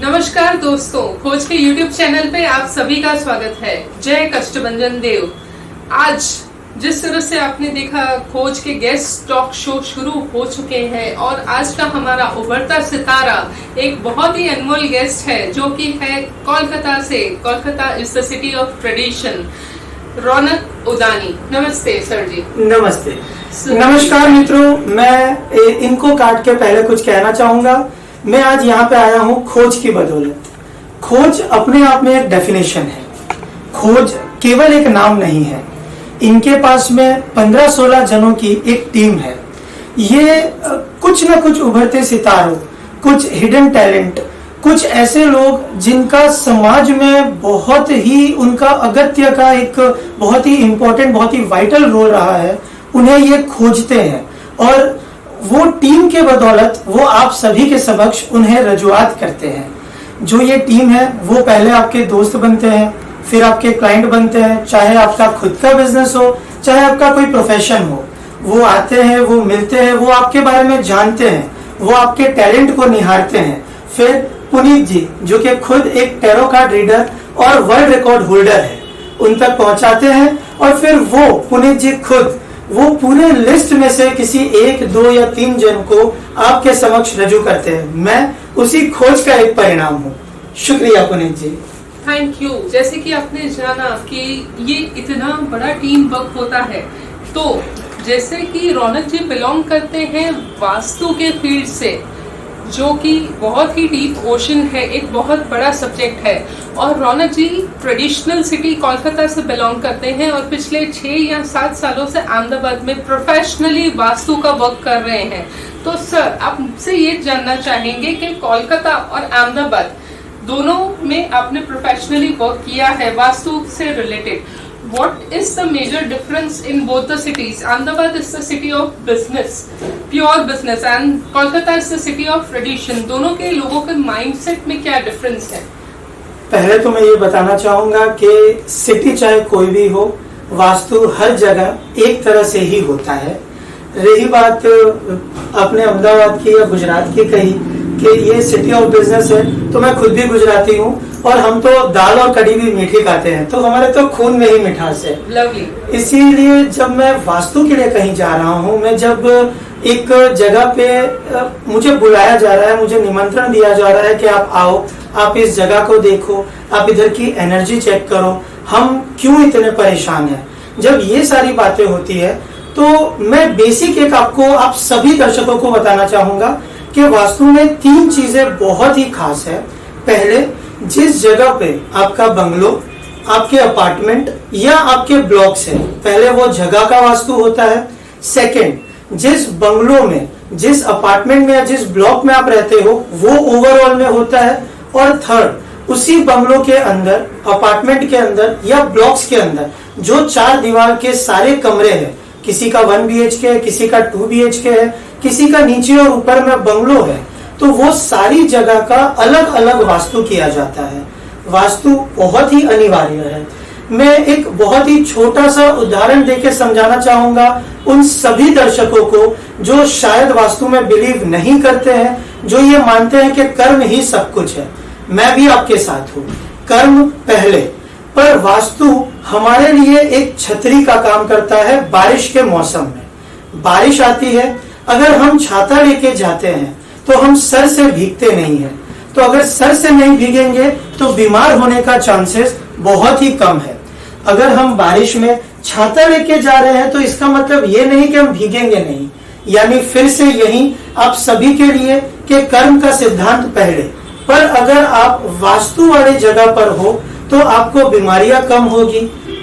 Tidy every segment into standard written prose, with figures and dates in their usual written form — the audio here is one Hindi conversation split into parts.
नमस्कार दोस्तों, खोज के YouTube चैनल पे आप सभी का स्वागत है। जय कष्टभंजन देव। आज जिस तरह से आपने देखा, खोज के गेस्ट टॉक शो शुरू हो चुके हैं और आज का हमारा उभरता सितारा एक बहुत ही अनमोल गेस्ट है जो कि है कोलकाता से। Kolkata is the city of tradition. Raunak Udani. नमस्ते सर जी। नमस्ते। नमस्कार मित्रों, मैं इनको काट के पहले कुछ कहना चाहूंगा। मैं आज यहाँ पे आया हूँ खोज की बदौलत। खोज अपने आप में एक डेफिनेशन है। खोज केवल एक नाम नहीं है। इनके पास में 15-16 जनों की एक टीम है। ये कुछ न कुछ उभरते सितारों, कुछ हिडन टैलेंट, कुछ ऐसे लोग जिनका समाज में बहुत ही उनका अगत्य का एक बहुत ही इम्पोर्टेंट, बहुत ही वाइटल रोल रहा है, उन्हें ये खोजते हैं और वो टीम के बदौलत वो आप सभी के समक्ष उन्हें रजुआत करते हैं। जो ये टीम है वो पहले आपके दोस्त बनते हैं, फिर आपके क्लाइंट बनते हैं। चाहे आपका खुद का बिजनेस हो, चाहे आपका कोई प्रोफेशन हो, वो आते हैं, वो मिलते हैं, वो आपके बारे में जानते हैं, वो आपके टैलेंट को निहारते हैं। फिर पुनीत जी, जो कि खुद एक टैरो कार्ड रीडर और वर्ल्ड रिकॉर्ड होल्डर है, उन तक पहुंचाते हैं और फिर वो पुनीत जी खुद वो पूरे लिस्ट में से किसी 1, 2 या 3 जन को आपके समक्ष रजू करते हैं। मैं उसी खोज का एक परिणाम हूँ। शुक्रिया पुनीत जी। Thank you. जैसे कि आपने जाना कि ये इतना बड़ा टीम वर्क होता है, तो जैसे कि रौनक जी बिलोंग करते हैं वास्तु के फील्ड से, जो कि बहुत ही डीप ओशन है, एक बहुत बड़ा सब्जेक्ट है। और रौनक जी ट्रेडिशनल सिटी कोलकाता से बिलोंग करते हैं और पिछले 6 या 7 सालों से अहमदाबाद में प्रोफेशनली वास्तु का वर्क कर रहे हैं। तो सर, आपसे ये जानना चाहेंगे कि कोलकाता और अहमदाबाद दोनों में आपने प्रोफेशनली वर्क किया है वास्तु से related. What is the major difference in both the cities? Ahmedabad is the city of business, pure business, and Kolkata is the city of tradition. दोनों के लोगों के माइंडसेट में क्या डिफरेंस है? पहले तो मैं ये बताना चाहूंगा कि सिटी चाहे कोई भी हो, वास्तु हर जगह एक तरह से ही होता है। रही बात अपने अहमदाबाद की या गुजरात की कही कि ये सिटी ऑफ बिजनेस है, तो मैं खुद भी गुजराती हूँ और हम तो दाल और कड़ी भी मीठी खाते हैं, तो हमारे तो खून में ही मिठास है। लवली। इसीलिए जब मैं वास्तु के लिए कहीं जा रहा हूँ, मैं जब एक जगह पे मुझे बुलाया जा रहा है, मुझे निमंत्रण दिया जा रहा है कि आप आओ, आप इस जगह को देखो, आप इधर की एनर्जी चेक करो, हम क्यों इतने परेशान हैं, जब ये सारी बातें होती है, तो मैं बेसिक एक आप सभी दर्शकों को बताना चाहूंगा कि वास्तु में 3 चीजें बहुत ही खास है। पहले, जिस जगह पे आपका बंगलो, आपके अपार्टमेंट या आपके ब्लॉक्स है, पहले वो जगह का वास्तु होता है। सेकंड, जिस बंगलो में, जिस अपार्टमेंट में या जिस ब्लॉक में आप रहते हो, वो ओवरऑल में होता है। और थर्ड, उसी बंगलो के अंदर, अपार्टमेंट के अंदर या ब्लॉक्स के अंदर जो 4 दीवार के सारे कमरे हैं, किसी का 1 BHK है, किसी का 2 BHK है, किसी का नीचे और ऊपर में बंगलो है, तो वो सारी जगह का अलग अलग वास्तु किया जाता है। वास्तु बहुत ही अनिवार्य है। मैं एक बहुत ही छोटा सा उदाहरण देके समझाना चाहूंगा उन सभी दर्शकों को जो शायद वास्तु में बिलीव नहीं करते हैं, जो ये मानते हैं कि कर्म ही सब कुछ है। मैं भी आपके साथ हूँ, कर्म पहले, पर वास्तु हमारे लिए एक छतरी का काम करता है। बारिश के मौसम में बारिश आती है, अगर हम छाता लेके जाते हैं तो हम सर से भीगते नहीं हैं, तो अगर सर से नहीं भीगेंगे तो बीमार होने का चांसेस बहुत ही कम है। अगर हम बारिश में छाता लेके जा रहे हैं तो इसका मतलब ये नहीं कि हम भीगेंगे नहीं। यानी फिर से यही आप सभी के लिए कि कर्म का सिद्धांत पहले, पर अगर आप वास्तु वाली जगह पर हो तो आपको बीमारियां कम होगी,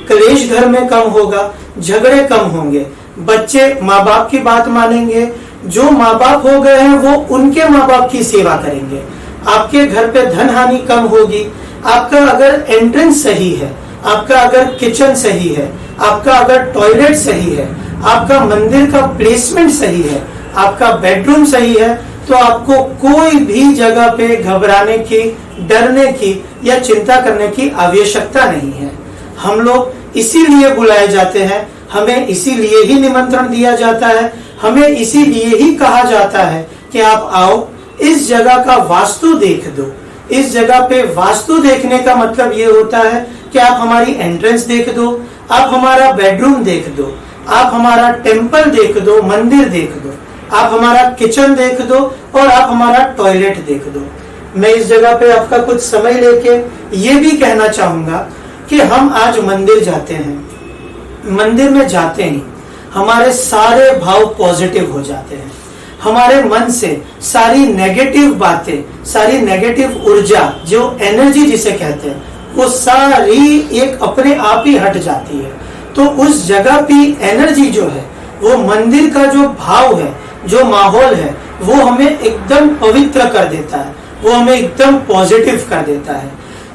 क्लेश घर में कम होगा, झगड़े कम होंगे, बच्चे माँ बाप की बात मानेंगे, जो माँ बाप हो गए हैं वो उनके माँ बाप की सेवा करेंगे, आपके घर पे धन हानि कम होगी। आपका अगर एंट्रेंस सही है, आपका अगर किचन सही है, आपका अगर टॉयलेट सही है, आपका मंदिर का प्लेसमेंट सही है, आपका बेडरूम सही है, तो आपको कोई भी जगह पे घबराने की, डरने की या चिंता करने की आवश्यकता नहीं है। हम लोग इसीलिए बुलाए जाते हैं, हमें इसीलिए ही निमंत्रण दिया जाता है, हमें इसीलिए ही कहा जाता है कि आप आओ, इस जगह का वास्तु देख दो, इस जगह पे वास्तु देखने का मतलब ये होता है कि आप हमारी एंट्रेंस देख दो, आप हमारा बेडरूम देख दो, आप हमारा टेम्पल देख दो, मंदिर देख दो, आप हमारा किचन देख दो और आप हमारा टॉयलेट देख दो। मैं इस जगह पे आपका कुछ समय लेके ये भी कहना चाहूंगा कि हम आज मंदिर जाते हैं, मंदिर में जाते ही हमारे सारे भाव पॉजिटिव हो जाते हैं, हमारे मन से सारी नेगेटिव बातें, सारी नेगेटिव ऊर्जा, जो एनर्जी जिसे कहते हैं, वो सारी एक अपने आप ही हट जाती है। तो उस जगह की एनर्जी जो है, वो मंदिर का जो भाव है, जो माहौल है, वो हमें एकदम पवित्र कर देता है, वो हमें एकदम पॉजिटिव कर देता है।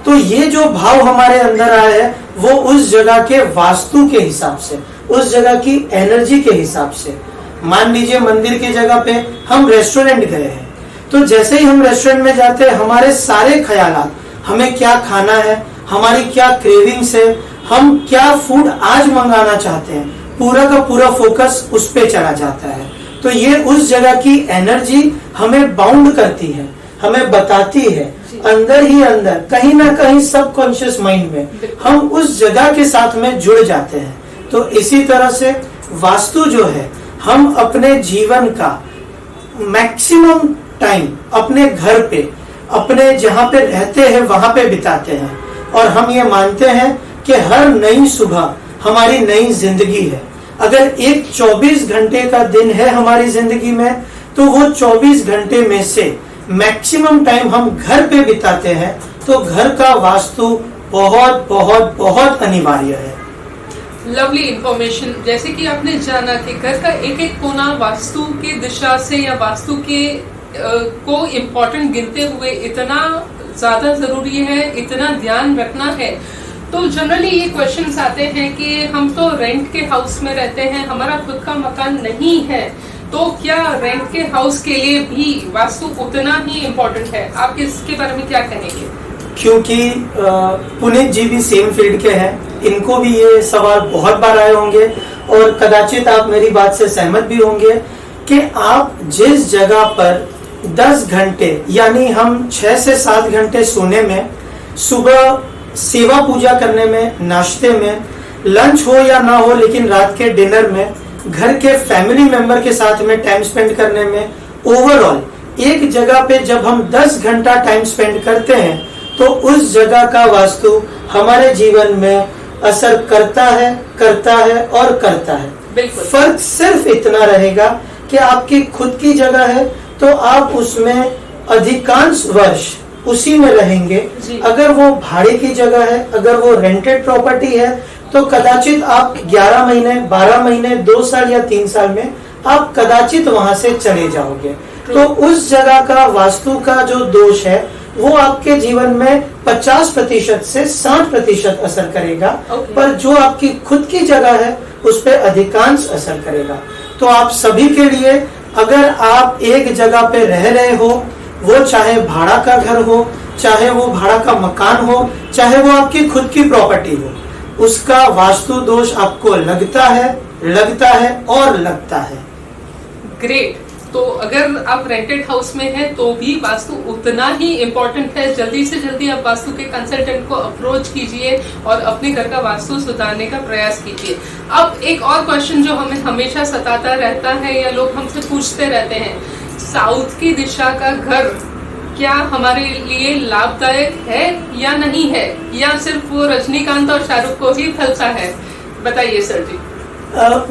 तो ये जो भाव हमारे अंदर आया है, वो उस जगह के वास्तु के हिसाब से, उस जगह की एनर्जी के हिसाब से। मान लीजिए मंदिर की जगह पे हम रेस्टोरेंट गए हैं, तो जैसे ही हम रेस्टोरेंट में जाते हैं, हमारे सारे ख्यालात, हमें क्या खाना है, हमारी क्या क्रेविंग्स है, हम क्या फूड आज मंगाना चाहते हैं, पूरा का पूरा फोकस उस पे चला जाता है। तो ये उस जगह की एनर्जी हमें बाउंड करती है, हमें बताती है अंदर ही अंदर, कहीं ना कहीं सबकॉन्शियस माइंड में हम उस जगह के साथ में जुड़ जाते हैं। तो इसी तरह से वास्तु जो है, हम अपने जीवन का मैक्सिमम टाइम अपने घर पे, अपने जहाँ पे रहते हैं वहां पे बिताते हैं, और हम ये मानते हैं कि हर नई सुबह हमारी नई जिंदगी है। अगर एक 24 घंटे का दिन है हमारी जिंदगी में, तो वो 24 घंटे में से मैक्सिमम टाइम हम घर पे बिताते हैं, तो घर का वास्तु बहुत बहुत बहुत अनिवार्य है। Lovely information. जैसे कि आपने जाना कि घर का एक एक कोना वास्तु की दिशा से या वास्तु के को इम्पोर्टेंट गिनते हुए इतना ज्यादा जरूरी है, इतना ध्यान रखना है। तो जनरली ये क्वेश्चंस आते हैं कि हम तो रेंट के हाउस में रहते हैं, हमारा खुद का मकान नहीं है, तो क्या रेंट के हाउस के लिए भी वास्तु उतना ही इम्पोर्टेंट है? आप इसके बारे में क्या कहेंगे? क्योंकि पुनीत जी भी सेम फील्ड के हैं, इनको भी ये सवाल बहुत बार आए होंगे और कदाचित आप मेरी बात से सहमत भी होंगे कि आप जिस जगह पर 10 घंटे यानी हम 6 से 7 घंटे सोने में, सुबह सेवा पूजा करने में, नाश्ते में, लंच हो या ना हो, लेकिन रात के डिनर में, घर के फैमिली मेंबर के साथ में टाइम स्पेंड करने में, ओवरऑल एक जगह पे जब हम 10 घंटा टाइम स्पेंड करते हैं, तो उस जगह का वास्तु हमारे जीवन में असर करता है और करता है। फर्क सिर्फ इतना रहेगा कि आपकी खुद की जगह है तो आप उसमें अधिकांश वर्ष उसी में रहेंगे। अगर वो भाड़े की जगह है, अगर वो रेंटेड प्रॉपर्टी है, तो कदाचित आप 11 महीने, 12 महीने, 2 साल या 3 साल में आप कदाचित वहां से चले जाओगे। तो उस जगह का वास्तु का जो दोष है, वो आपके जीवन में 50% से 60% असर करेगा, पर जो आपकी खुद की जगह है उस पर अधिकांश असर करेगा। तो आप सभी के लिए, अगर आप एक जगह पे रह रहे हो, वो चाहे भाड़ा का घर हो, चाहे वो भाड़ा का मकान हो, चाहे वो आपकी खुद की प्रॉपर्टी हो, उसका वास्तु दोष आपको लगता है और लगता है। ग्रेट। तो अगर आप रेंटेड हाउस में हैं तो भी वास्तु उतना ही इम्पोर्टेंट है। जल्दी से जल्दी आप वास्तु के कंसल्टेंट को अप्रोच कीजिए और अपने घर का वास्तु सुधारने का प्रयास कीजिए। अब एक और क्वेश्चन जो हमें हमेशा सताता रहता है या लोग हमसे पूछते रहते हैं, साउथ की दिशा का घर क्या हमारे लिए लाभदायक है या नहीं है, या सिर्फ वो रजनीकांत और शाहरुख को ही फलसा है? बताइए सर जी।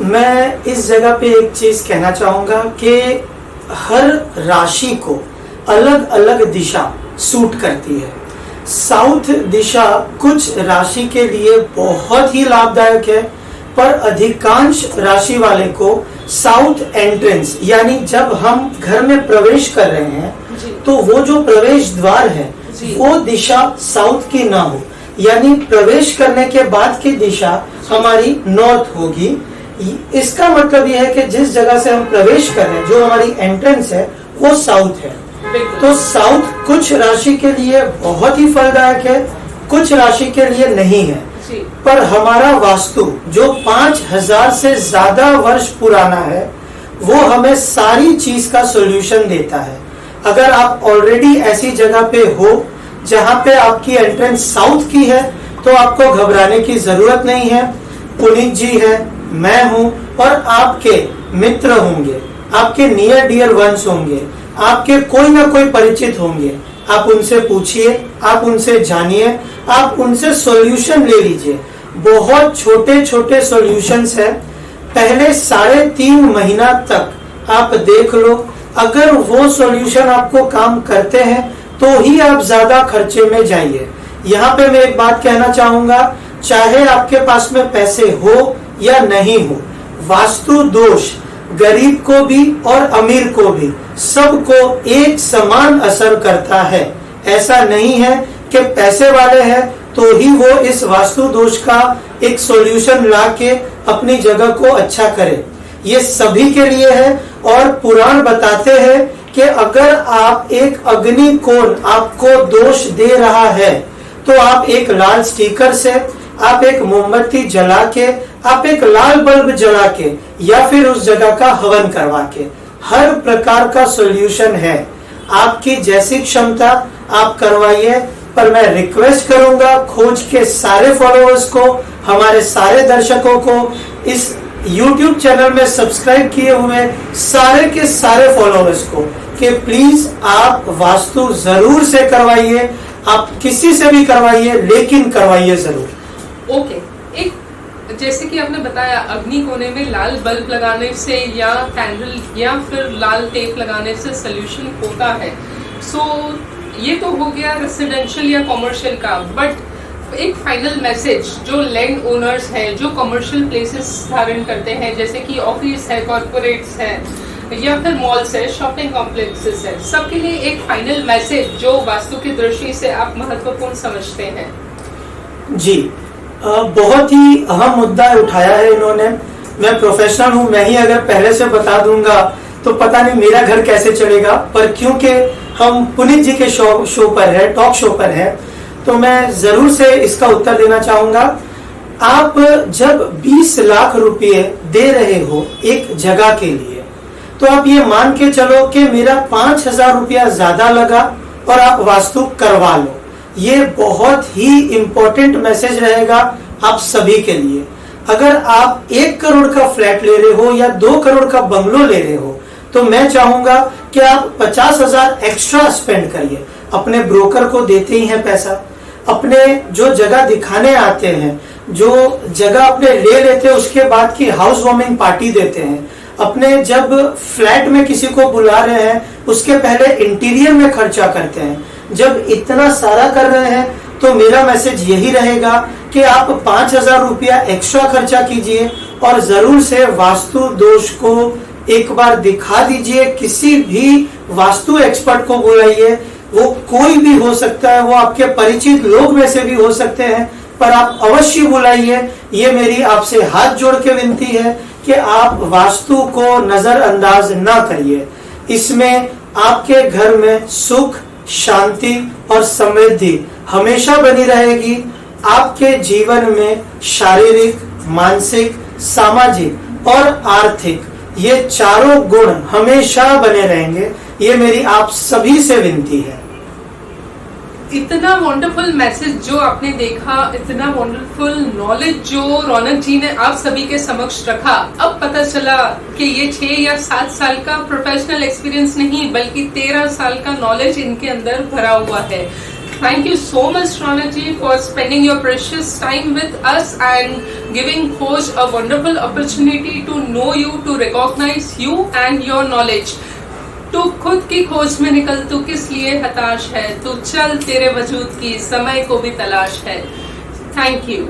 मैं इस जगह पे एक चीज कहना चाहूंगा कि हर राशि को अलग अलग दिशा सूट करती है। साउथ दिशा कुछ राशि के लिए बहुत ही लाभदायक है, पर अधिकांश राशि वाले को साउथ एंट्रेंस, यानी जब हम घर में प्रवेश कर रहे हैं तो वो जो प्रवेश द्वार है वो दिशा साउथ की ना हो, यानी प्रवेश करने के बाद की दिशा हमारी नॉर्थ होगी। इसका मतलब यह है कि जिस जगह से हम प्रवेश कर रहे हैं, जो हमारी एंट्रेंस है, वो साउथ है। तो साउथ कुछ राशि के लिए बहुत ही फलदायक है, कुछ राशि के लिए नहीं है। पर हमारा वास्तु जो 5000 से ज्यादा वर्ष पुराना है, वो हमें सारी चीज का सॉल्यूशन देता है। अगर आप ऑलरेडी ऐसी जगह पे हो जहाँ पे आपकी एंट्रेंस साउथ की है तो आपको घबराने की जरूरत नहीं है। पुनीत जी है, मैं हूँ और आपके मित्र होंगे, आपके नियर डियर वंस होंगे, आपके कोई ना कोई परिचित होंगे। आप उनसे पूछिए, आप उनसे जानिए, आप उनसे सॉल्यूशन ले लीजिए। बहुत छोटे छोटे सॉल्यूशंस है, पहले 3.5 महीना तक आप देख लो। अगर वो सॉल्यूशन आपको काम करते हैं तो ही आप ज्यादा खर्चे में जाइए। यहाँ पे मैं एक बात कहना चाहूंगा, चाहे आपके पास में पैसे हो या नहीं हो, वास्तु दोष गरीब को भी और अमीर को भी सबको एक समान असर करता है। ऐसा नहीं है कि पैसे वाले हैं तो ही वो इस वास्तु दोष का एक सॉल्यूशन लाके अपनी जगह को अच्छा करे। ये सभी के लिए है और पुराण बताते हैं कि अगर आप एक अग्नि कोण आपको दोष दे रहा है तो आप एक लाल स्टिकर से, आप एक मोमबत्ती जला के, आप एक लाल बल्ब जला के या फिर उस जगह का हवन करवा के, हर प्रकार का सॉल्यूशन है। आपकी जैसी क्षमता आप करवाइए। पर मैं रिक्वेस्ट करूंगा खोज के सारे फॉलोअर्स को, हमारे सारे दर्शकों को, इस YouTube चैनल में सब्सक्राइब किए हुए सारे के सारे फॉलोअर्स को कि प्लीज आप वास्तु जरूर से करवाइए। आप किसी से भी करवाइए लेकिन करवाइए जरूर। ओके, एक जैसे कि आपने बताया अग्नि कोने में लाल बल्ब लगाने से या कैंडल या फिर लाल टेप लगाने से सोल्यूशन होता है। सो ये तो हो गया रेसिडेंशियल या कॉमर्शियल का, बट एक फाइनल मैसेज जो लैंड ओनर्स है, जो कमर्शियल प्लेसेस धारण करते हैं, जैसे कि ऑफिस है, कॉर्पोरेट्स है या फिर मॉल्स है, शॉपिंग कॉम्प्लेक्सेस है, सबके लिए एक फाइनल मैसेज जो वास्तु की दृष्टि से आप महत्वपूर्ण समझते हैं। जी, बहुत ही अहम मुद्दा उठाया है इन्होंने। मैं प्रोफेशनल हूँ, मैं ही अगर पहले से बता दूंगा तो पता नहीं मेरा घर कैसे चलेगा, पर क्योंकि हम पुनीत जी के शो पर है, टॉक शो पर है, तो मैं जरूर से इसका उत्तर देना चाहूंगा। आप जब 20 लाख रुपए दे रहे हो एक जगह के लिए, तो आप ये मान के चलो कि मेरा 5,000 रुपया ज्यादा लगा और आप वास्तु करवा लो। ये बहुत ही इंपॉर्टेंट मैसेज रहेगा आप सभी के लिए। अगर आप 1 करोड़ का फ्लैट ले रहे हो या 2 करोड़ का बंगलो ले रहे हो तो मैं चाहूंगा कि आप 50,000 एक्स्ट्रा स्पेंड करिए। अपने ब्रोकर को देते ही हैं पैसा, अपने जो जगह दिखाने आते हैं, जो जगह अपने ले लेते हैं उसके बाद की हाउस वार्मिंग पार्टी देते हैं, अपने जब फ्लैट में किसी को बुला रहे हैं उसके पहले इंटीरियर में खर्चा करते हैं। जब इतना सारा कर रहे हैं तो मेरा मैसेज यही रहेगा कि आप 5,000 रुपया एक्स्ट्रा खर्चा कीजिए और जरूर से वास्तु दोष को एक बार दिखा दीजिए। किसी भी वास्तु एक्सपर्ट को बुलाइए, वो कोई भी हो सकता है, वो आपके परिचित लोग में से भी हो सकते हैं, पर आप अवश्य बुलाइए। ये मेरी आपसे हाथ जोड़ के विनती है कि आप वास्तु को नजरअंदाज ना करिए। इसमें आपके घर में सुख, शांति और समृद्धि हमेशा बनी रहेगी। आपके जीवन में शारीरिक, मानसिक, सामाजिक और आर्थिक ये चारों गुण हमेशा बने रहेंगे। ये मेरी आप सभी से विनती है। इतना वंडरफुल मैसेज जो आपने देखा, इतना वंडरफुल नॉलेज जो रौनक जी ने आप सभी के समक्ष रखा, अब पता चला कि ये 6 या 7 साल का प्रोफेशनल एक्सपीरियंस नहीं बल्कि 13 साल का नॉलेज इनके अंदर भरा हुआ है। Thank you so much, Raunak ji, for spending your precious time with us and giving Khoj a wonderful opportunity to know you, to recognize you and your knowledge. तू खुद की खोज में निकल, तू किस लिए हताश है, तू चल तेरे वजूद की समय को भी तलाश है। Thank you.